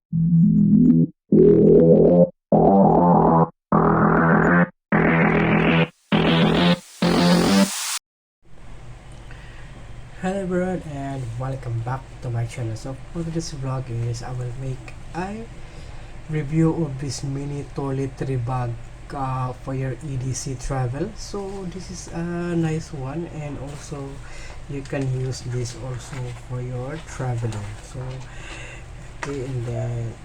Hello everyone and welcome back to my channel. So for this vlog is I will make a review of this mini toiletry bag for your EDC travel. So this is a nice one, and also you can use this also for your traveling. So okay, and then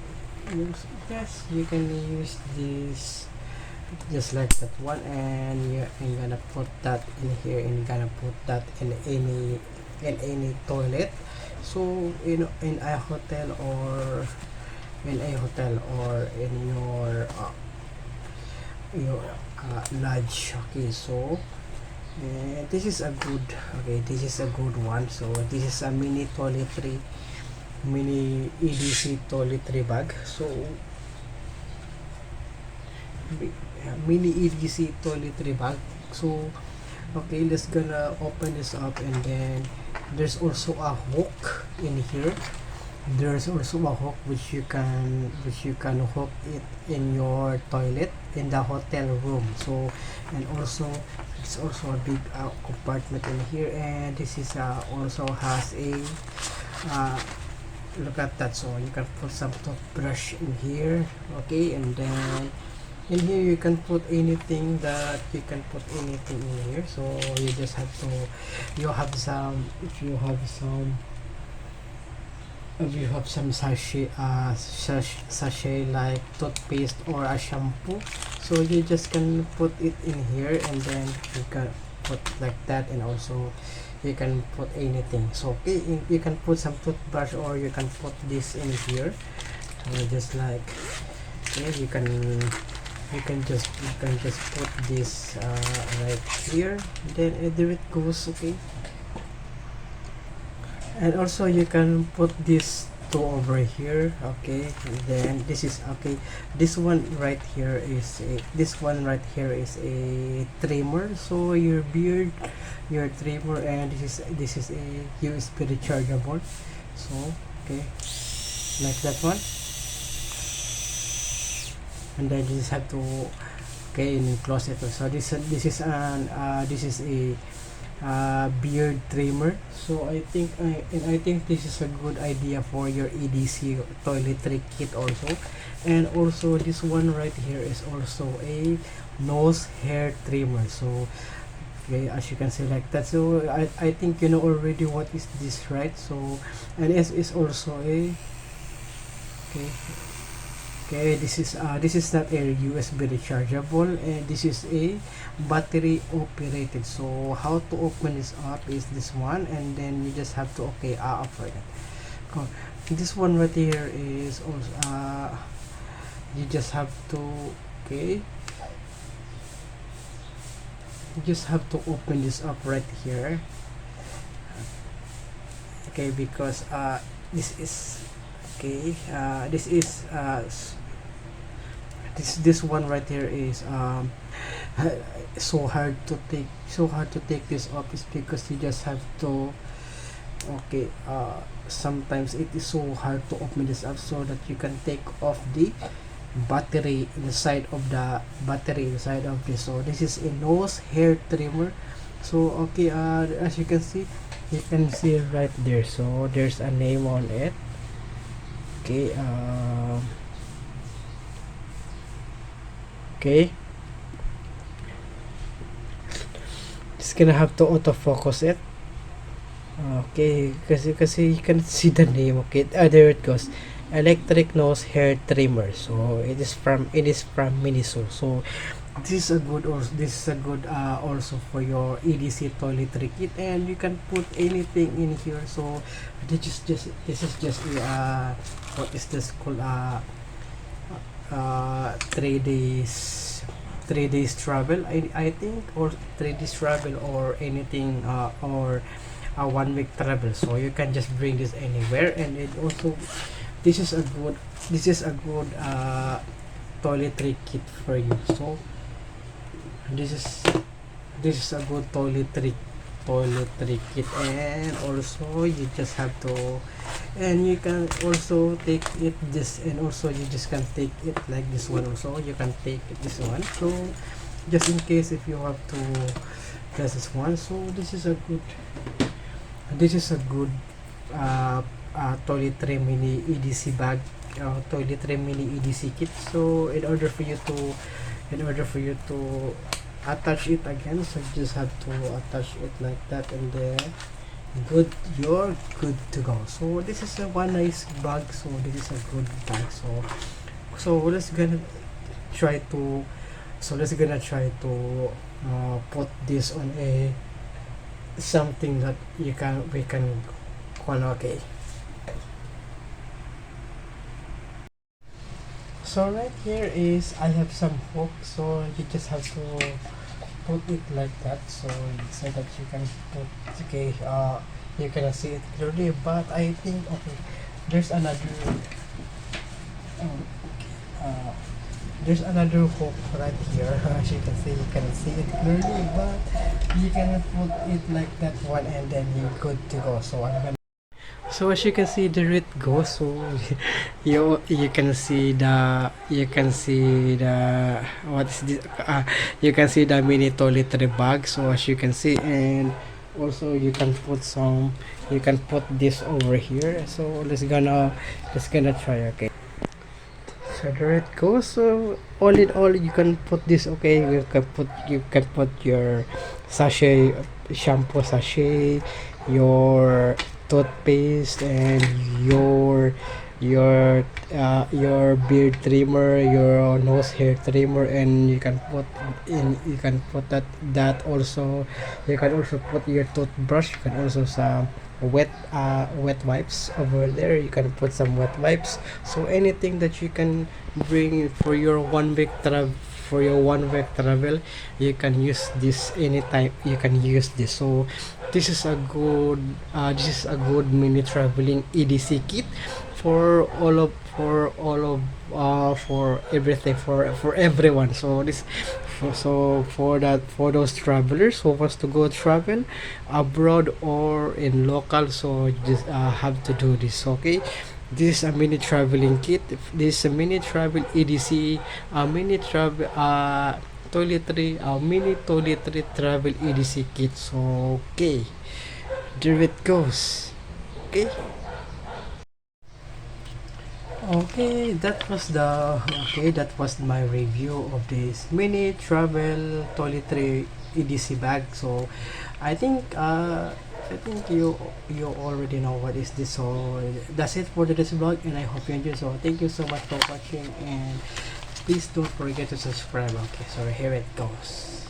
yes, you can use this just like that one, and you're gonna put that in here, and you're gonna put that in any toilet. So in a hotel, or in your lodge. Okay, so this is a good, this is a good one. So this is a mini EDC toiletry bag. So mini EDC toiletry bag. So okay, let's gonna open this up, and then there's also a hook in here. There's also a hook which you can hook it in your toilet in the hotel room. So and also it's also a big compartment in here, and this is also has a uh, look at that. So you can put some toothbrush in here. Okay, and then in here you can put anything that you can put anything in here. So you just have to, you have some, if you have some sachet like toothpaste or a shampoo, so you just can put it in here, and then you can put like that. And also you can put anything. So okay, you can put some toothbrush, or you can put this in here. So just like, okay, you can just put this right here, then there it goes. Okay, and also you can put this two over here. Okay, and then this is okay, this one right here is a trimmer. So your beard, your trimmer, and this is a USB rechargeable. So okay, like that one. And then you just have to, okay, and close it. So this is a beard trimmer. So I think this is a good idea for your EDC toiletry kit also. And also this one right here is also a nose hair trimmer. So okay, as you can see like that. So I think you know already what is this, right? So and it's also a, okay, this is not a USB rechargeable, and this is a battery operated. So how to open this up is this one, and then you just have to, okay, operate it. Oh, this one right here is also you just have to, okay, you just have to open this up right here. Okay, because this is, okay, this one right here is so hard to take this off, is because you just have to, okay, sometimes it is so hard to open this up, so that you can take off the battery inside of this. So this is a nose hair trimmer. So okay, as you can see right there. So there's a name on it. Okay, okay, just gonna have to autofocus it. Okay, because you can see the name. Okay, there it goes, electric nose hair trimmer. So it is from Miniso. So this is a good also for your EDC toiletry kit, and you can put anything in here. So this is just what is this called, 3 days travel, I think, or 3 days travel, or anything, or a 1 week travel. So you can just bring this anywhere. And it also, this is a good toiletry kit for you. So this is a good toiletry toiletry kit. And also you just have to, and you can also take it this, and also you just can take it like this one. Also you can take it this one, so just in case if you have to test this one. So this is a good toiletry mini EDC bag, toiletry mini EDC kit. So in order for you to attach it again, so you just have to attach it like that, and then you're good to go. So this is a one nice bag, so this is a good bag. So let's gonna try to put this on a something that we can call. Okay, so right here is I have some hook, so you just have to put it like that, so that you can put, okay, you can see it clearly. But I think, okay, there's another there's another hook right here. As you can see, you can see it clearly, but you cannot put it like that one, and then you're good to go. So I'm gonna, so as you can see, there it goes. So you can see the what is this? You can see the mini toiletry bag. So as you can see, and also you can put this over here. So let's gonna try. Okay. So there it goes. So all in all, you can put this. Okay, you can put your sachet, shampoo sachet, your toothpaste, and your beard trimmer, your nose hair trimmer, and you can put that also. You can also put your toothbrush. You can also some wet wipes over there. You can put some wet wipes. So anything that you can bring for your 1 week travel, you can use this anytime. You can use this. So this is a good mini traveling EDC kit for everything, for everyone. So for those travelers who wants to go travel abroad or in local, so you just have to do this. Okay, this is a mini traveling kit. This is a mini travel EDC, mini travel toiletry, mini toiletry travel EDC kit. So okay, there it goes. Okay. That was my review of this mini travel toiletry EDC bag. So I think you already know what is this. So that's it for today's vlog, and I hope you enjoyed. So thank you so much for watching, and please don't forget to subscribe. Okay, so here it goes.